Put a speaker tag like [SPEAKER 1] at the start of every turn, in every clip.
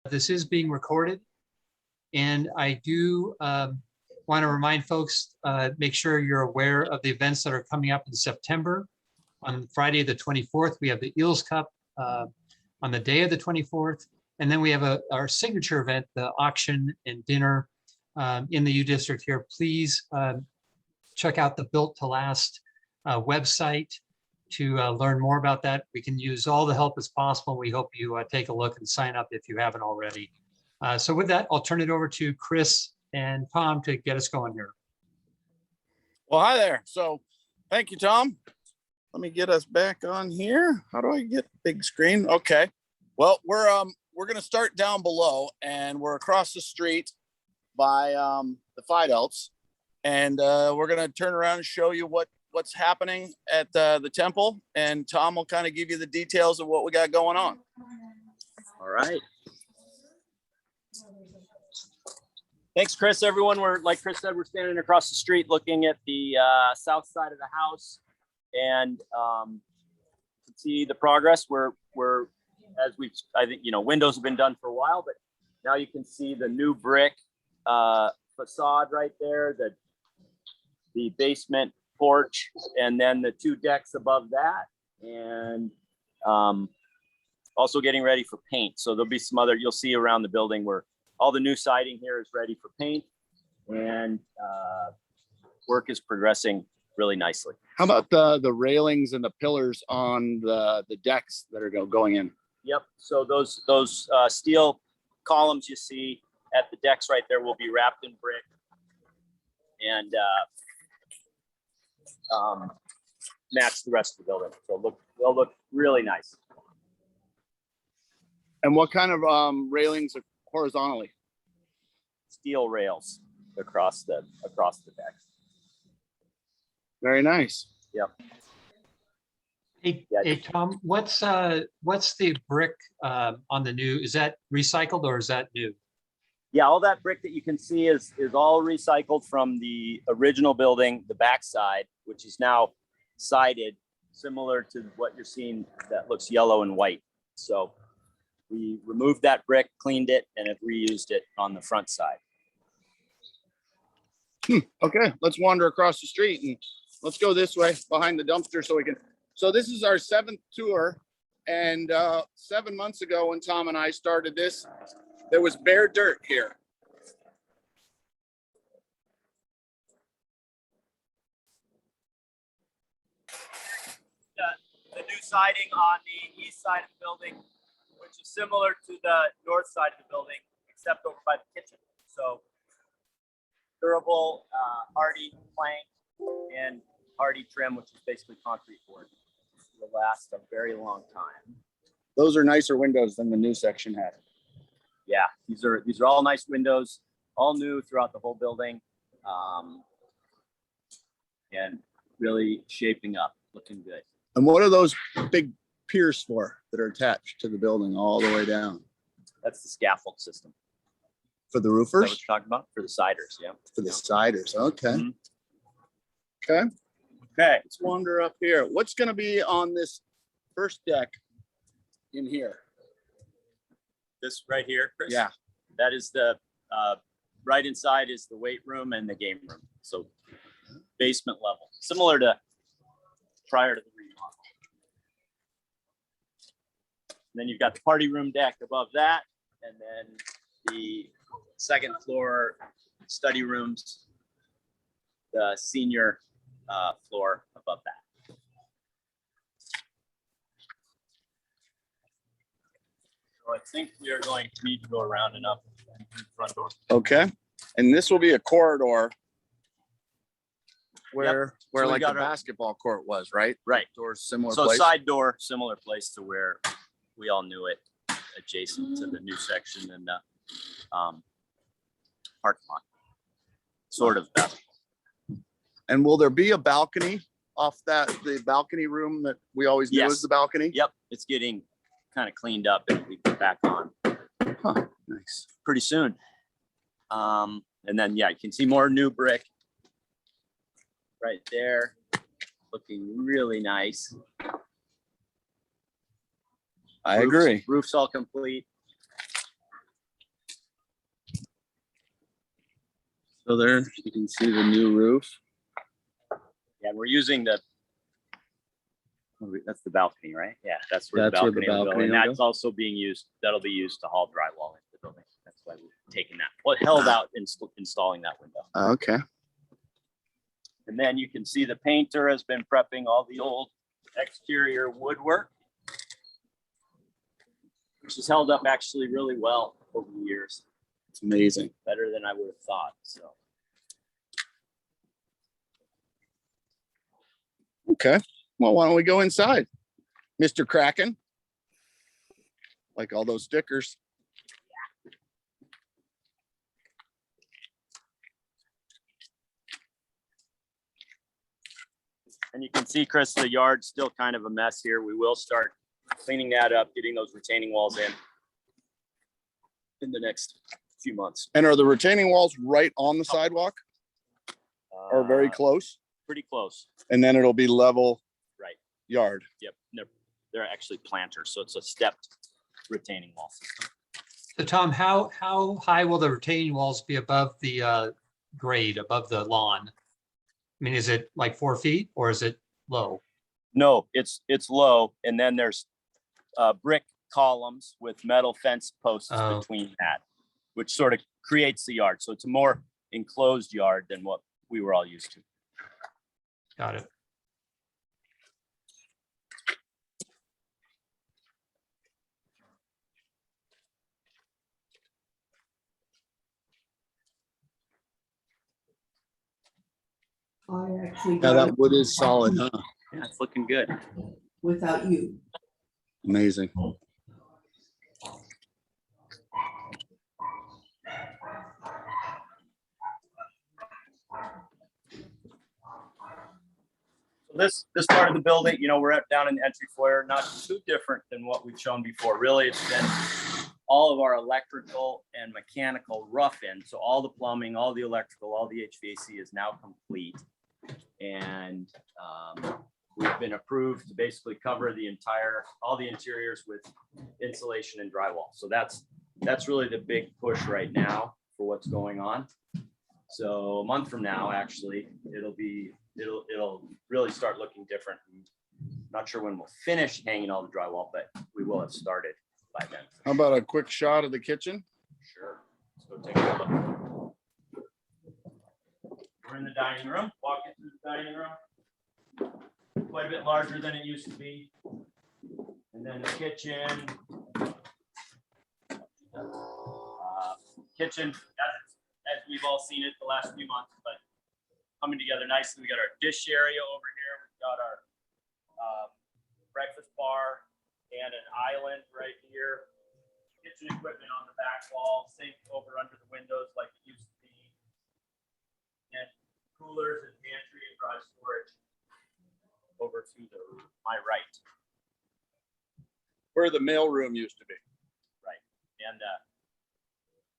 [SPEAKER 1] This is being recorded, and I do want to remind folks, make sure you're aware of the events that are coming up in September. On Friday the 24th, we have the Eells Cup on the day of the 24th, and then we have our signature event, the auction and dinner in the U District here. Please check out the Built to Last website to learn more about that. We can use all the help as possible. We hope you take a look and sign up if you haven't already. So with that, I'll turn it over to Chris and Tom to get us going here.
[SPEAKER 2] Well, hi there. So thank you, Tom. Let me get us back on here. How do I get big screen? Okay. Well, we're going to start down below, and we're across the street by the Alpha Delts, and we're going to turn around and show you what's happening at the temple, and Tom will kind of give you the details of what we got going on.
[SPEAKER 3] All right. Thanks, Chris. Everyone, like Chris said, we're standing across the street looking at the south side of the house, and to see the progress. We're as I think, windows have been done for a while, but now you can see the new brick facade right there, the basement porch, and then the 2 decks above that, and also getting ready for paint. So there'll be some other, you'll see around the building where all the new siding here is ready for paint, and work is progressing really nicely.
[SPEAKER 2] How about the railings and the pillars on the decks that are going in?
[SPEAKER 3] Yep. So those steel columns you see at the decks right there will be wrapped in brick and match the rest of the building. So they'll look really nice.
[SPEAKER 2] And what kind of railings are horizontally?
[SPEAKER 3] Steel rails across the decks.
[SPEAKER 2] Very nice.
[SPEAKER 3] Yep.
[SPEAKER 1] Hey, Tom, what's the brick on the new? Is that recycled or is that new?
[SPEAKER 3] Yeah, all that brick that you can see is all recycled from the original building, the backside, which is now sided, similar to what you're seeing that looks yellow and white. So we removed that brick, cleaned it, and have reused it on the front side.
[SPEAKER 2] Okay, let's wander across the street and let's go this way behind the dumpster so we can. So this is our 7th tour, and 7 months ago when Tom and I started this, there was bare dirt here.
[SPEAKER 3] The new siding on the east side of the building, which is similar to the north side of the building, except over by the kitchen. So durable, hardy plank and hardy trim, which is basically concrete board. Will last a very long time.
[SPEAKER 2] Those are nicer windows than the new section had.
[SPEAKER 3] Yeah, these are all nice windows, all new throughout the whole building, and really shaping up, looking good.
[SPEAKER 2] And what are those big piers for that are attached to the building all the way down?
[SPEAKER 3] That's the scaffold system.
[SPEAKER 2] For the
[SPEAKER 3] Is that
[SPEAKER 2] roofers?
[SPEAKER 3] what you're talking about? For the siders, yeah.
[SPEAKER 2] For the siders, okay.
[SPEAKER 3] Mhm.
[SPEAKER 2] Okay,
[SPEAKER 3] Okay.
[SPEAKER 2] let's wander up here. What's gonna be on this first deck in here?
[SPEAKER 3] This right here, Chris?
[SPEAKER 2] Yeah.
[SPEAKER 3] That is the, right inside is the weight room and the game room. So basement level, similar to prior to the remodel. And then you've got the party room deck above that, and then the 2nd floor study rooms, the senior floor above that. So I think we are going to need to go around and up the front door.
[SPEAKER 2] Okay, and this will be a corridor where
[SPEAKER 3] we
[SPEAKER 2] like the
[SPEAKER 3] got our-
[SPEAKER 2] basketball court was, right?
[SPEAKER 3] Right.
[SPEAKER 2] Doors similar
[SPEAKER 3] So
[SPEAKER 2] place.
[SPEAKER 3] side door, similar place to where we all knew it, adjacent to the new section and the parking lot. Sort of basketball.
[SPEAKER 2] And will there be a balcony off the balcony room that we always knew
[SPEAKER 3] Yes.
[SPEAKER 2] as the balcony?
[SPEAKER 3] Yep, it's getting kind of cleaned up and we get back on
[SPEAKER 2] Huh, nice.
[SPEAKER 3] pretty soon. And then, yeah, you can see more new brick right there, looking really nice.
[SPEAKER 2] I agree.
[SPEAKER 3] Roof's all complete.
[SPEAKER 2] So there you can see the new roof.
[SPEAKER 3] Yeah, we're using the, that's the balcony, right? Yeah, that's where
[SPEAKER 2] That's
[SPEAKER 3] the
[SPEAKER 2] where the
[SPEAKER 3] balcony will go.
[SPEAKER 2] balcony
[SPEAKER 3] And
[SPEAKER 2] will
[SPEAKER 3] that's
[SPEAKER 2] go?
[SPEAKER 3] also being used, that'll be used to haul drywall into the building. That's why we've taken that, well, it held out in installing that window.
[SPEAKER 2] Okay.
[SPEAKER 3] And then you can see the painter has been prepping all the old exterior woodwork, which has held up actually really well over the years.
[SPEAKER 2] It's amazing.
[SPEAKER 3] Better than I would have thought, so.
[SPEAKER 2] Okay. Well, why don't we go inside, Mr. Kraken? Like all those stickers.
[SPEAKER 3] And you can see, Chris, the yard's still kind of a mess here. We will start cleaning that up, getting those retaining walls in the next few months.
[SPEAKER 2] And are the retaining walls right on the sidewalk or very close?
[SPEAKER 3] Pretty close.
[SPEAKER 2] And then it'll be level
[SPEAKER 3] Right.
[SPEAKER 2] yard.
[SPEAKER 3] Yep. They're actually planters, so it's a stepped retaining wall system.
[SPEAKER 1] So Tom, how high will the retaining walls be above the grade, above the lawn? I mean, is it like 4 feet or is it low?
[SPEAKER 3] No, it's low, and then there's brick columns with metal fence posts between that, which sort of creates the yard. So it's a more enclosed yard than what we were all used to.
[SPEAKER 1] Got it.
[SPEAKER 4] I actually
[SPEAKER 2] Yeah,
[SPEAKER 4] got
[SPEAKER 2] that
[SPEAKER 4] it
[SPEAKER 2] wood is solid, huh?
[SPEAKER 3] Yeah, it's looking good.
[SPEAKER 4] without you.
[SPEAKER 2] Amazing.
[SPEAKER 3] This part of the building, you know, we're down in the entry foyer, not too different than what we've shown before. Really, it's been all of our electrical and mechanical rough in. So all the plumbing, all the electrical, all the HVAC is now complete. And we've been approved to basically cover all the interiors with insulation and drywall. So that's really the big push right now for what's going on. So a month from now, actually, it'll really start looking different. Not sure when we'll finish hanging all the drywall, but we will have started by then.
[SPEAKER 2] How about a quick shot of the kitchen?
[SPEAKER 3] Sure. Let's go take a look. We're in the dining room. Walking through the dining room. Quite a bit larger than it used to be. And then the kitchen. Kitchen, as we've all seen it the last few months, but coming together nicely. We got our dish area over here. We've got our breakfast bar and an island right here. Kitchen equipment on the back wall, sink over under the windows like it used to be. And coolers and pantry and dry storage over to my right.
[SPEAKER 2] Where the mail room used to be.
[SPEAKER 3] Right. And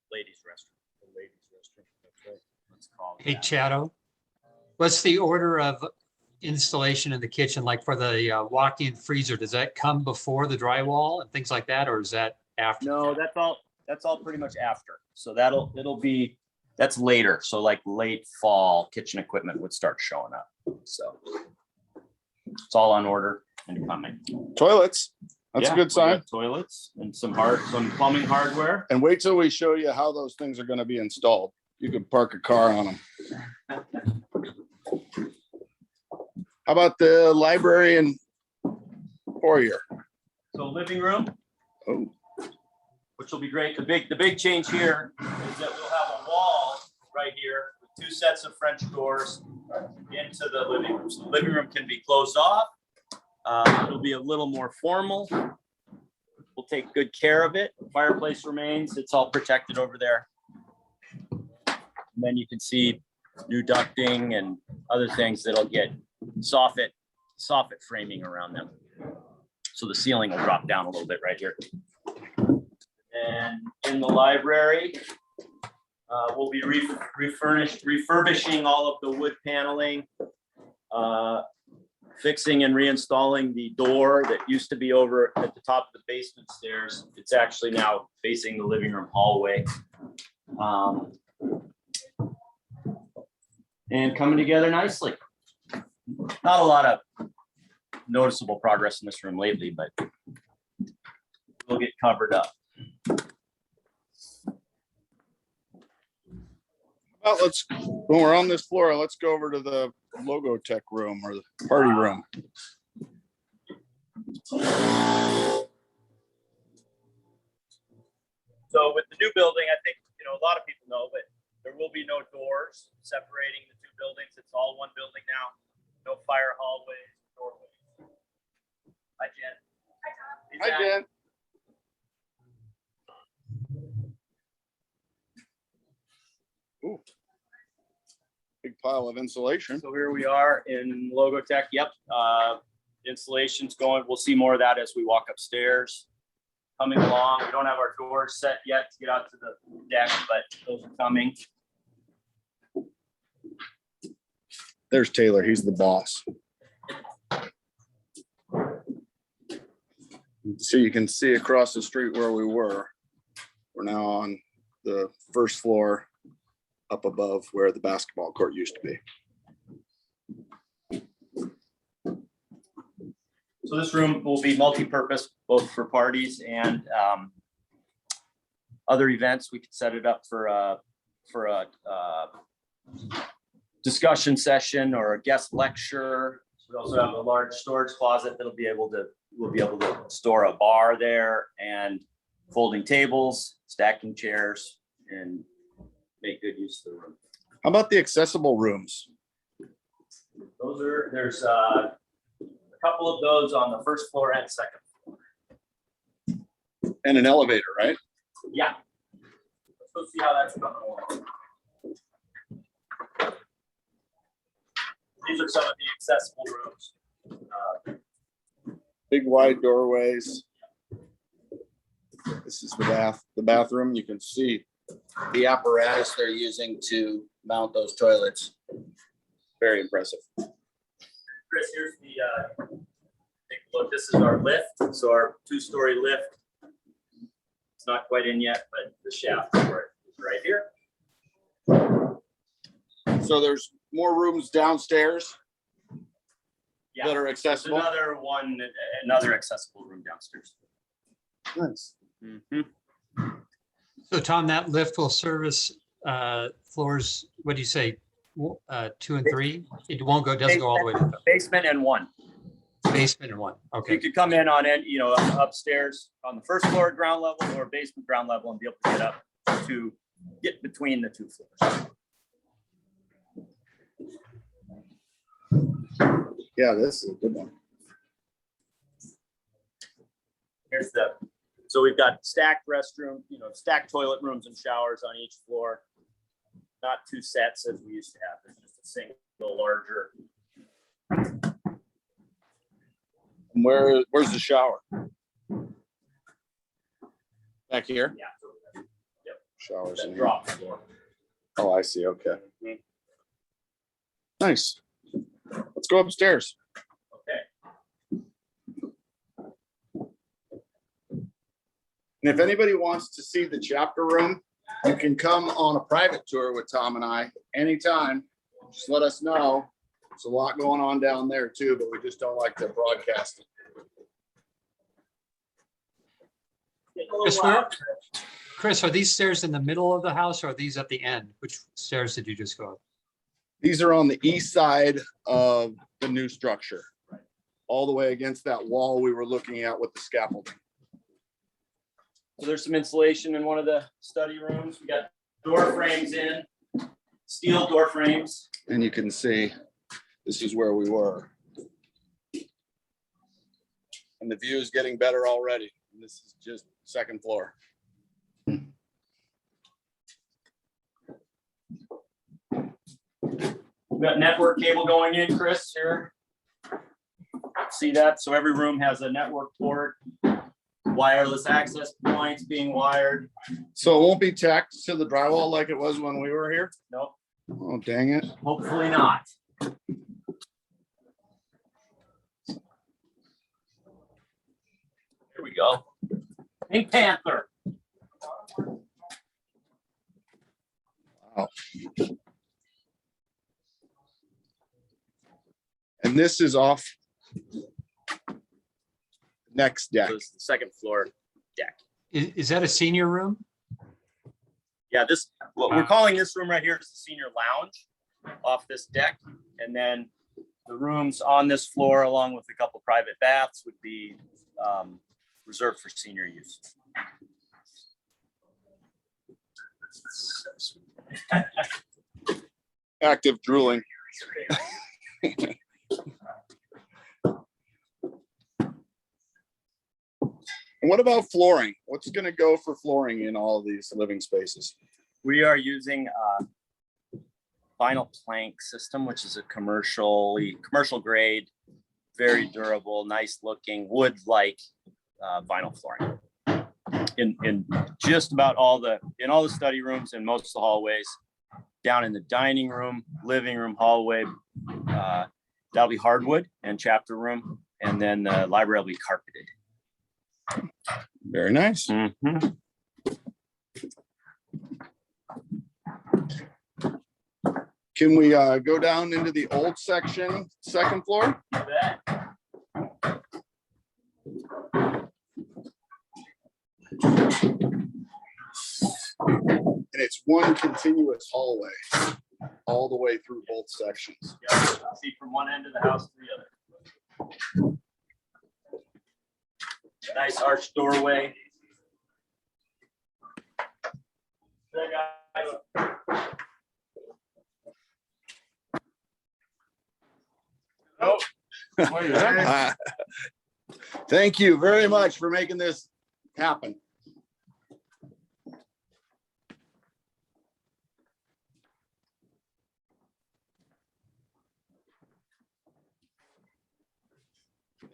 [SPEAKER 3] ladies' restroom. The ladies' restroom. That's right. Let's call it
[SPEAKER 1] Hey,
[SPEAKER 3] that.
[SPEAKER 1] Chado, what's the order of installation in the kitchen? Like for the walk-in freezer, does that come before the drywall and things like that, or is that after?
[SPEAKER 3] No, that's all pretty much after. So that's later. So like late fall, kitchen equipment would start showing up. So it's all on order and coming.
[SPEAKER 2] Toilets. That's
[SPEAKER 3] Yeah,
[SPEAKER 2] a good
[SPEAKER 3] we
[SPEAKER 2] sign.
[SPEAKER 3] got toilets and some plumbing hardware.
[SPEAKER 2] And wait till we show you how those things are going to be installed. You could park a car on them. How about the library and foyer?
[SPEAKER 3] So living room,
[SPEAKER 2] Oh,
[SPEAKER 3] which will be great. The big change here is that we'll have a wall right here with 2 sets of French doors into the living room. So the living room can be closed off. It'll be a little more formal. We'll take good care of it. Fireplace remains. It's all protected over there. And then you can see new ducting and other things that'll get soffit framing around them. So the ceiling will drop down a little bit right here. And in the library, we'll be refurbishing all of the wood paneling, fixing and reinstalling the door that used to be over at the top of the basement stairs. It's actually now facing the living room hallway. and coming together nicely. Not a lot of noticeable progress in this room lately, but we'll get covered up.
[SPEAKER 2] Well, when we're on this floor, let's go over to the logo tech room or the party room.
[SPEAKER 3] So with the new building, I think, a lot of people know, but there will be no doors separating the two buildings. It's all one building now. No fire hallways, doorways. Hi, Jen.
[SPEAKER 2] Hi, Jen. Ooh. Big pile of insulation.
[SPEAKER 3] So here we are in Logo Tech. Yep. Installation's going. We'll see more of that as we walk upstairs. Coming along. We don't have our doors set yet to get out to the deck, but those are coming.
[SPEAKER 2] There's Taylor. He's the boss. So you can see across the street where we were. We're now on the first floor up above where the basketball court used to be.
[SPEAKER 3] So this room will be multi-purpose, both for parties and other events. We could set it up for a discussion session or a guest lecture. We also have a large storage closet we'll be able to store a bar there and folding tables, stacking chairs, and make good use of the room.
[SPEAKER 2] How about the accessible rooms?
[SPEAKER 3] There's a couple of those on the first floor and second floor.
[SPEAKER 2] And an elevator, right?
[SPEAKER 3] Yeah. Let's go see how that's coming along. These are some of the accessible rooms.
[SPEAKER 2] Big wide doorways. This is the bathroom. You can see the apparatus they're using to mount those toilets. Very impressive.
[SPEAKER 3] Chris, here's the take a look. This is our lift. So our 2-story lift. It's not quite in yet, but the shaft for it is right here.
[SPEAKER 2] So there's more rooms downstairs that are accessible.
[SPEAKER 3] Another accessible room downstairs.
[SPEAKER 2] Nice.
[SPEAKER 3] Mm-hmm.
[SPEAKER 1] So Tom, that lift will service floors, what do you say, 2 and 3? It doesn't go all the way to the
[SPEAKER 3] Basement and 1.
[SPEAKER 1] basement and 1. Okay.
[SPEAKER 3] You could come in on it, upstairs on the first floor ground level or basement ground level and be able to get up to get between the 2 floors.
[SPEAKER 2] Yeah, this is a good one.
[SPEAKER 3] So we've got stacked restroom, stacked toilet rooms and showers on each floor. Not 2 sets as we used to have. There's just a single larger.
[SPEAKER 2] And where's the shower? Back here?
[SPEAKER 3] Yeah. Yep.
[SPEAKER 2] Showers in
[SPEAKER 3] That
[SPEAKER 2] here.
[SPEAKER 3] drop floor.
[SPEAKER 2] Oh, I see. Okay. Nice. Let's go upstairs.
[SPEAKER 3] Okay.
[SPEAKER 2] And if anybody wants to see the chapter room, you can come on a private tour with Tom and I anytime. Just let us know. There's a lot going on down there too, but we just don't like to broadcast it.
[SPEAKER 1] Chris, are these stairs in the middle of the house or are these at the end? Which stairs did you just go up?
[SPEAKER 2] These are on the east side of the new structure, all the way against that wall we were looking at with the scaffolding.
[SPEAKER 3] So there's some insulation in one of the study rooms. We got door frames in, steel door frames.
[SPEAKER 2] And you can see this is where we were. And the view is getting better already. And this is just second floor.
[SPEAKER 3] We've got network cable going in, Chris, here. See that? So every room has a network port, wireless access points being wired.
[SPEAKER 2] So it won't be tacked to the drywall like it was when we were here?
[SPEAKER 3] Nope,
[SPEAKER 2] Oh, dang it.
[SPEAKER 3] hopefully not. Here we go. Pink Panther.
[SPEAKER 2] Wow. And this is off next deck.
[SPEAKER 3] So it's the second floor deck.
[SPEAKER 1] Is that a senior room?
[SPEAKER 3] Yeah, what we're calling this room right here is the senior lounge off this deck. And then the rooms on this floor, along with a couple private baths, would be reserved for senior use.
[SPEAKER 2] Active drooling. And what about flooring? What's going to go for flooring in all of these living spaces?
[SPEAKER 3] We are using a vinyl plank system, which is a commercial grade, very durable, nice looking wood-like vinyl flooring. In just about all the study rooms and most of the hallways, down in the dining room, living room, hallway, that'll be hardwood and chapter room, and then the library will be carpeted.
[SPEAKER 2] Very nice.
[SPEAKER 3] Mm-hmm.
[SPEAKER 2] Can we go down into the old section, second floor?
[SPEAKER 3] You bet.
[SPEAKER 2] And it's one continuous hallway all the way through both sections.
[SPEAKER 3] Yeah, see from one end of the house to the other. Nice arched doorway. Oh.
[SPEAKER 2] Thank you very much for making this happen.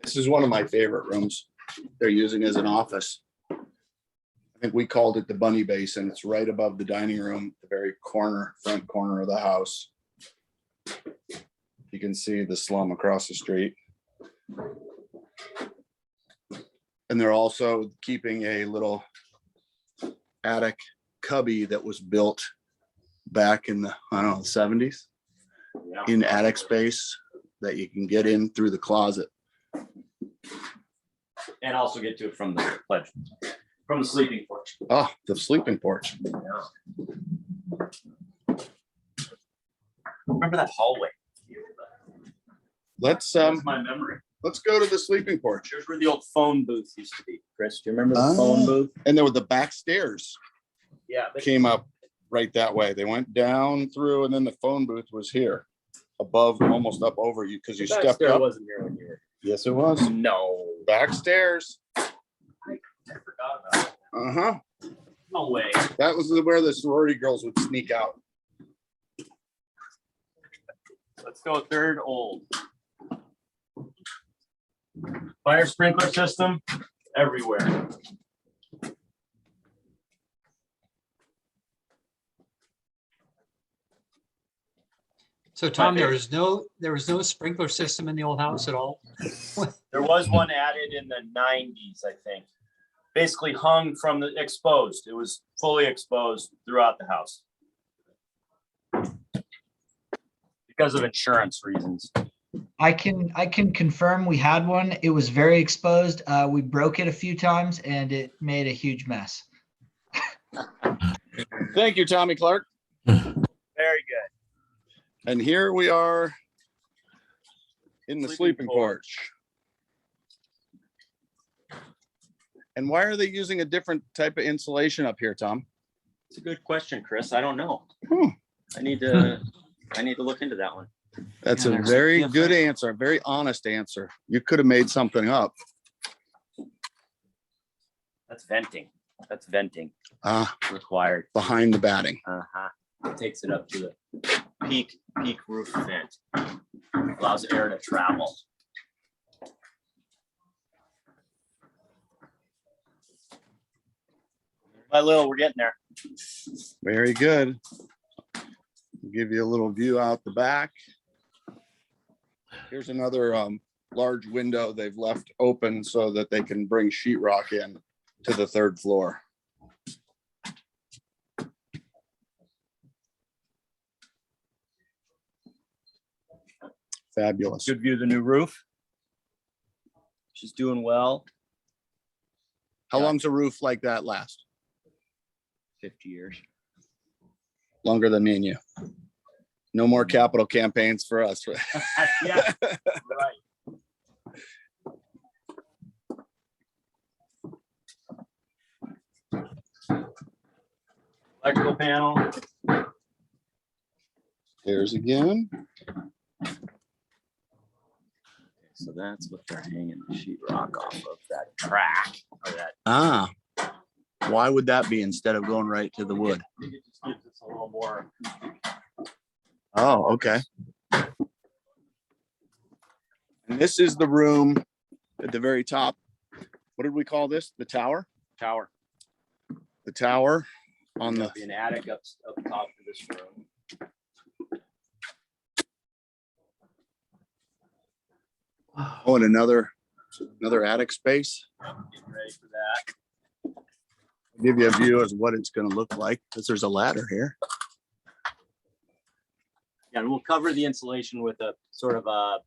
[SPEAKER 2] This is one of my favorite rooms. They're using as an office. I think we called it the bunny basin. It's right above the dining room, the very front corner of the house. You can see the slum across the street. And they're also keeping a little attic cubby that was built back in the, I don't know, 70s in attic space that you can get in through the closet.
[SPEAKER 3] And also get to it from the sleeping porch.
[SPEAKER 2] Oh, the sleeping porch.
[SPEAKER 3] Yeah. Remember that hallway?
[SPEAKER 2] Let's
[SPEAKER 3] That's my memory.
[SPEAKER 2] let's go to the sleeping porch.
[SPEAKER 3] Here's where the old phone booth used to be. Chris, do you remember the phone booth?
[SPEAKER 2] And there were the back stairs
[SPEAKER 3] Yeah.
[SPEAKER 2] came up right that way. They went down through, and then the phone booth was here, above, almost up over you, because you stepped up.
[SPEAKER 3] Wasn't here when you were.
[SPEAKER 2] Yes, it was.
[SPEAKER 3] No.
[SPEAKER 2] Back stairs.
[SPEAKER 3] I forgot about it.
[SPEAKER 2] Uh-huh.
[SPEAKER 3] No way.
[SPEAKER 2] That was where the sorority girls would sneak out.
[SPEAKER 3] Let's go third old. Fire sprinkler system everywhere.
[SPEAKER 1] So Tom, there was no sprinkler system in the old house at all?
[SPEAKER 3] There was one added in the 90s, I think. Basically hung from the exposed. It was fully exposed throughout the house. Because of insurance reasons.
[SPEAKER 5] I can confirm we had one. It was very exposed. We broke it a few times and it made a huge mess.
[SPEAKER 2] Thank you, Tommy Clark.
[SPEAKER 3] Very good.
[SPEAKER 2] And here we are in the sleeping porch. And why are they using a different type of insulation up here, Tom?
[SPEAKER 3] It's a good question, Chris. I don't know.
[SPEAKER 2] Hmm.
[SPEAKER 3] I need to look into that one.
[SPEAKER 2] That's
[SPEAKER 5] Yeah,
[SPEAKER 2] a
[SPEAKER 5] there's
[SPEAKER 2] very
[SPEAKER 5] different-
[SPEAKER 2] good answer, a very honest answer. You could have made something up.
[SPEAKER 3] That's venting. That's venting
[SPEAKER 2] Ah,
[SPEAKER 3] required.
[SPEAKER 2] behind the batting.
[SPEAKER 3] Uh-huh. It takes it up to the peak roof vent. Allows air to travel. By little, we're getting there.
[SPEAKER 2] Very good. Give you a little view out the back. Here's another large window they've left open so that they can bring sheetrock in to the third floor. Fabulous.
[SPEAKER 3] Good view of the new roof. She's doing well.
[SPEAKER 2] How long's a roof like that last?
[SPEAKER 3] 50 years.
[SPEAKER 2] Longer than me and you. No more capital campaigns for us.
[SPEAKER 3] Yeah, right. Electrical panel.
[SPEAKER 2] There's again.
[SPEAKER 3] So that's what they're hanging the sheetrock off of, that track or that.
[SPEAKER 2] Ah, why would that be instead of going right to the wood?
[SPEAKER 3] I think it just gives us a little more.
[SPEAKER 2] Oh, okay. And this is the room at the very top. What did we call this? The tower?
[SPEAKER 3] Tower.
[SPEAKER 2] The tower on
[SPEAKER 3] There'll
[SPEAKER 2] the,
[SPEAKER 3] be an attic up top of this room.
[SPEAKER 2] oh, and another attic space.
[SPEAKER 3] Getting ready for that.
[SPEAKER 2] I'll give you a view as what it's gonna look like, because there's a ladder here.
[SPEAKER 3] Yeah, and we'll cover the insulation with a sort of a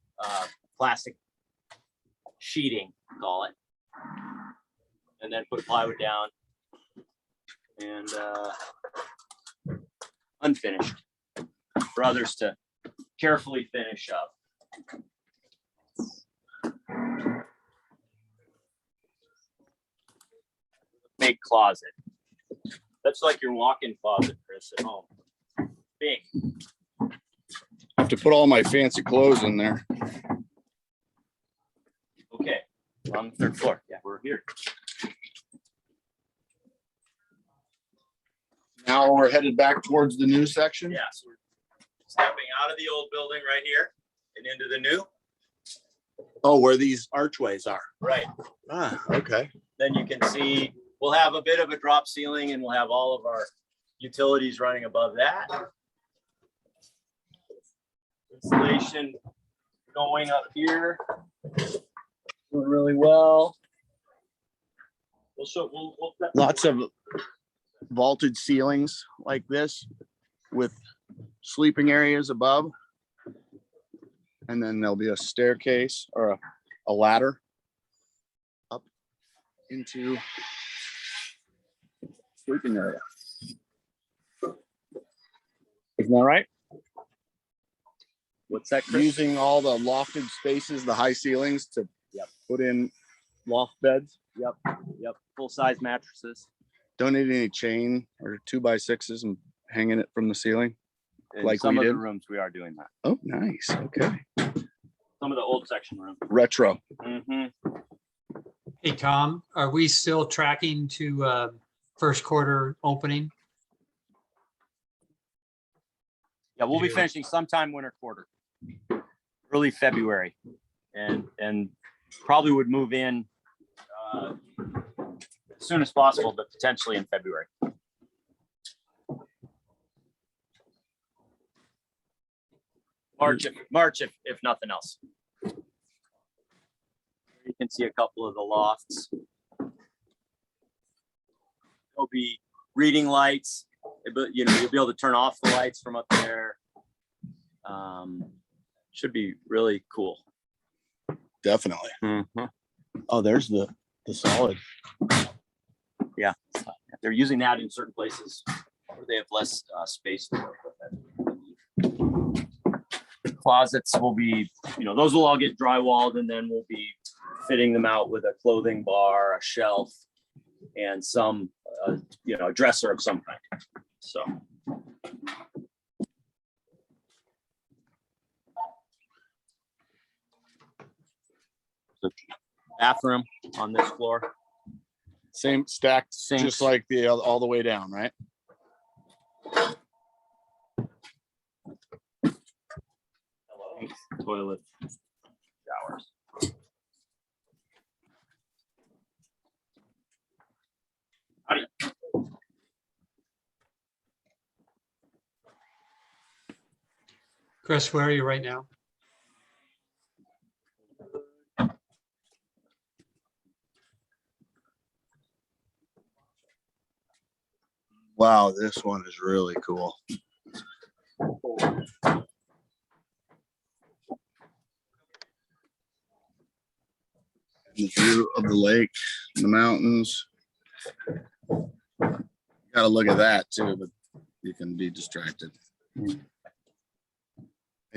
[SPEAKER 3] plastic sheeting, call it. And then put plywood down. And unfinished for others to carefully finish up. Big closet. That's like your walk-in closet, Chris, at home. Big.
[SPEAKER 2] I have to put all my fancy clothes in there.
[SPEAKER 3] Okay, we're on the third floor. Yeah, we're here.
[SPEAKER 2] Now we're headed back towards the new section.
[SPEAKER 3] Yeah, so we're stepping out of the old building right here and into the new.
[SPEAKER 2] Oh, where these archways are.
[SPEAKER 3] Right.
[SPEAKER 2] Ah, okay.
[SPEAKER 3] Then you can see, we'll have a bit of a drop ceiling and we'll have all of our utilities running above that. Installation going up here. Doing really well. We'll
[SPEAKER 2] Lots of vaulted ceilings like this with sleeping areas above. And then there'll be a staircase or a ladder up into sleeping area. Isn't that right?
[SPEAKER 3] What's that, Chris?
[SPEAKER 2] Using all the lofted spaces, the high ceilings to put in loft beds.
[SPEAKER 3] Yep. Full-size mattresses.
[SPEAKER 2] Don't need any chain or 2x6s and hanging it from the ceiling.
[SPEAKER 3] In
[SPEAKER 2] Like
[SPEAKER 3] some
[SPEAKER 2] we
[SPEAKER 3] of the
[SPEAKER 2] did?
[SPEAKER 3] rooms, we are doing that.
[SPEAKER 2] Oh, nice. Okay.
[SPEAKER 3] Some of the old section rooms.
[SPEAKER 2] Retro.
[SPEAKER 1] Hey, Tom, are we still tracking to first quarter opening?
[SPEAKER 3] Yeah, we'll be
[SPEAKER 1] Yeah.
[SPEAKER 3] finishing sometime winter quarter, early February, and probably would move in as soon as possible, but potentially in February. March if nothing else. You can see a couple of the lofts. There'll be reading lights, but you'll be able to turn off the lights from up there. Should be really cool.
[SPEAKER 2] Definitely. Oh, there's the solid.
[SPEAKER 3] Yeah, they're using that in certain places where they have less space to work with it. Closets will be, those will all get drywalled, and then we'll be fitting them out with a clothing bar, a shelf, and some, a dresser of some kind. So. Bathroom on this floor.
[SPEAKER 2] Same stacked,
[SPEAKER 3] Sinks.
[SPEAKER 2] just like the all the way down, right?
[SPEAKER 3] Toilet, showers. Howdy.
[SPEAKER 1] Chris, where are you right now?
[SPEAKER 2] Wow, this one is really cool. The view of the lake, the mountains. Got to look at that too, but you can be distracted. And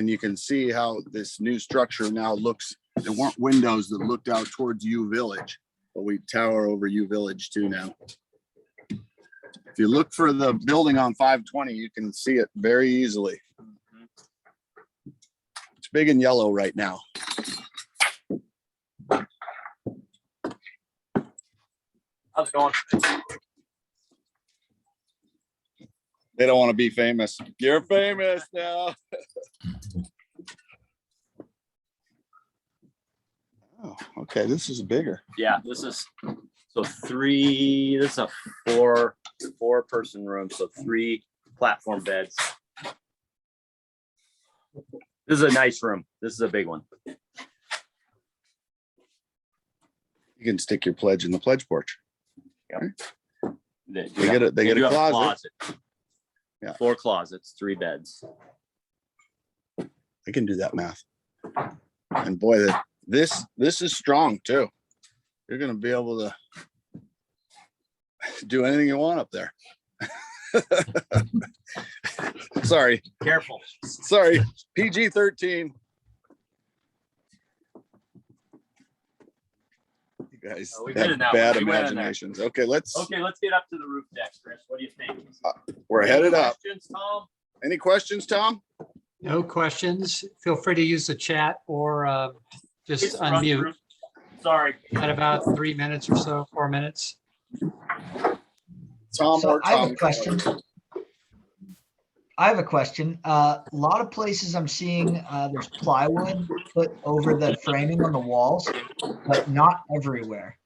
[SPEAKER 2] you can see how this new structure now looks. There weren't windows that looked out towards U Village, but we tower over U Village too now. If you look for the building on 520, you can see it very easily. It's big and yellow right now.
[SPEAKER 3] How's it going?
[SPEAKER 2] They don't want to be famous. You're famous now. Oh, okay. This is bigger.
[SPEAKER 3] Yeah, this is so three. This is a four-person room, so 3 platform beds. This is a nice room. This is a big one.
[SPEAKER 2] You can stick your pledge in the pledge porch.
[SPEAKER 3] They
[SPEAKER 2] get a closet.
[SPEAKER 3] Yeah. 4 closets, 3 beds.
[SPEAKER 2] I can do that math. And boy, this is strong too. You're gonna be able to do anything you want up there. Sorry.
[SPEAKER 3] Careful.
[SPEAKER 2] Sorry. PG-13. You guys
[SPEAKER 3] we did
[SPEAKER 2] have
[SPEAKER 3] it now.
[SPEAKER 2] bad
[SPEAKER 3] We went in there.
[SPEAKER 2] imaginations. Okay, let's
[SPEAKER 3] get up to the roof deck, Chris. What do you think?
[SPEAKER 2] we're headed up.
[SPEAKER 3] Questions, Tom?
[SPEAKER 2] Any questions, Tom?
[SPEAKER 1] No questions. Feel free to use the chat or just
[SPEAKER 3] It's run
[SPEAKER 1] unmute
[SPEAKER 3] through. Sorry.
[SPEAKER 1] at about 3 minutes or so, 4 minutes.
[SPEAKER 2] Tom
[SPEAKER 5] So
[SPEAKER 2] or
[SPEAKER 5] I have
[SPEAKER 2] Tom?
[SPEAKER 5] a question. I have a question. A lot of places I'm seeing there's plywood put over the framing on the walls, but not everywhere.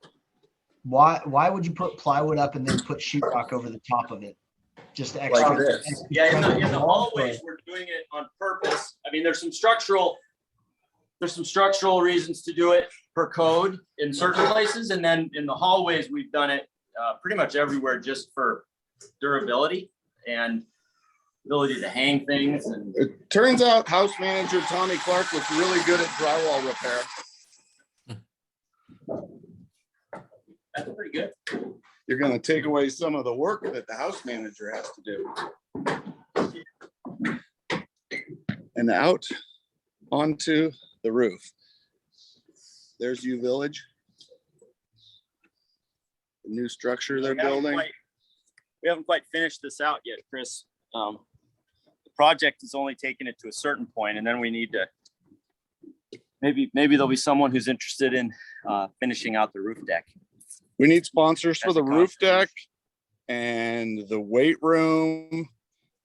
[SPEAKER 5] Why would you put plywood up and then put sheetrock over the top of it? Just extra.
[SPEAKER 2] Like this.
[SPEAKER 5] extra
[SPEAKER 3] Yeah, in
[SPEAKER 5] cover
[SPEAKER 3] the
[SPEAKER 5] the wall,
[SPEAKER 3] hallways,
[SPEAKER 5] or-
[SPEAKER 3] we're doing it on purpose. I mean, there's some structural reasons to do it per code in certain places, and then in the hallways, we've done it pretty much everywhere just for durability and ability to hang things. And
[SPEAKER 2] It turns out house manager Tommy Clark was really good at drywall repair.
[SPEAKER 3] that's pretty good.
[SPEAKER 2] You're gonna take away some of the work that the house manager has to do. And out onto the roof. There's U Village. The new structure they're building.
[SPEAKER 3] We haven't quite finished this out yet, Chris. The project is only taking it to a certain point, and then we need to maybe there'll be someone who's interested in finishing out the roof deck.
[SPEAKER 2] We need sponsors for
[SPEAKER 3] As
[SPEAKER 2] the
[SPEAKER 3] a
[SPEAKER 2] roof
[SPEAKER 3] contribution.
[SPEAKER 2] deck and the weight room.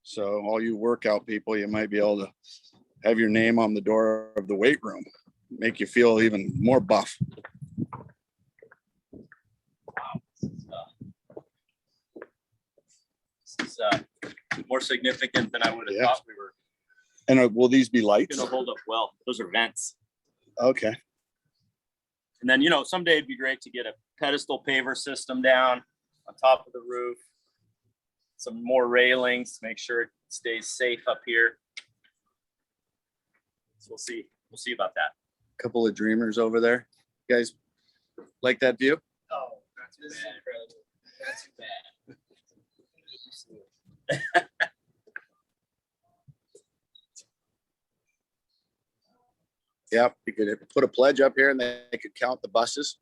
[SPEAKER 2] So all you workout people, you might be able to have your name on the door of the weight room, make you feel even more buff.
[SPEAKER 3] This is more significant than I would have
[SPEAKER 2] Yeah.
[SPEAKER 3] thought we were
[SPEAKER 2] And will these be lights?
[SPEAKER 3] going to hold up well. Those are vents.
[SPEAKER 2] Okay.
[SPEAKER 3] And then, someday it'd be great to get a pedestal paver system down on top of the roof. Some more railings to make sure it stays safe up here. So we'll see. We'll see about that.
[SPEAKER 2] Couple of dreamers over there. You guys like that view?
[SPEAKER 3] Oh, not too bad. Not too bad.
[SPEAKER 2] Yep. You could put a pledge up here and they could count the buses.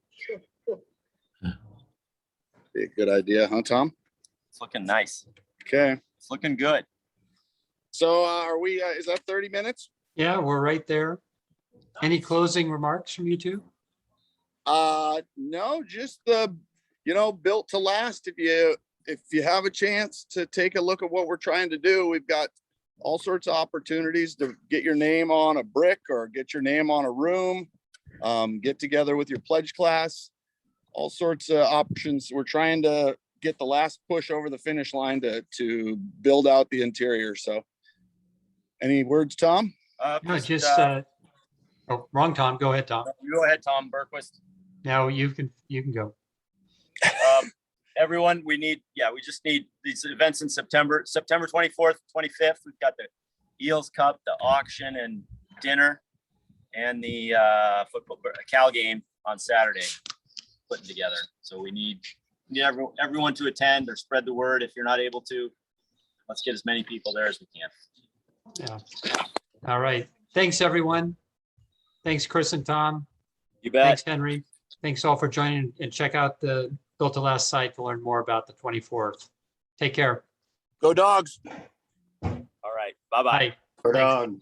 [SPEAKER 2] Be a good idea, huh, Tom?
[SPEAKER 3] It's looking nice.
[SPEAKER 2] Okay.
[SPEAKER 3] It's looking good.
[SPEAKER 2] So are we, is that 30 minutes?
[SPEAKER 1] Yeah, we're right there. Any closing remarks from you two?
[SPEAKER 2] No, just the, built to last. If you have a chance to take a look at what we're trying to do, we've got all sorts of opportunities to get your name on a brick or get your name on a room, get together with your pledge class, all sorts of options. We're trying to get the last push over the finish line to build out the interior. So any words, Tom?
[SPEAKER 1] No, oh, wrong, Tom. Go ahead, Tom.
[SPEAKER 3] Go ahead, Tom Berquist.
[SPEAKER 1] Now you can go.
[SPEAKER 3] Everyone, we just need these events in September 24th, 25th. We've got the Eells Cup, the auction and dinner, and the football Cal game on Saturday putting together. So we need everyone to attend or spread the word. If you're not able to, let's get as many people there as we can.
[SPEAKER 1] Yeah. All right. Thanks, everyone. Thanks, Chris and Tom.
[SPEAKER 3] You bet.
[SPEAKER 1] Thanks, Henry. Thanks all for joining, and check out the Built to Last site to learn more about the 24th. Take care.
[SPEAKER 2] Go Dogs.
[SPEAKER 3] All right. Bye-bye.
[SPEAKER 1] Bye.
[SPEAKER 6] Right
[SPEAKER 1] Thanks.
[SPEAKER 6] on.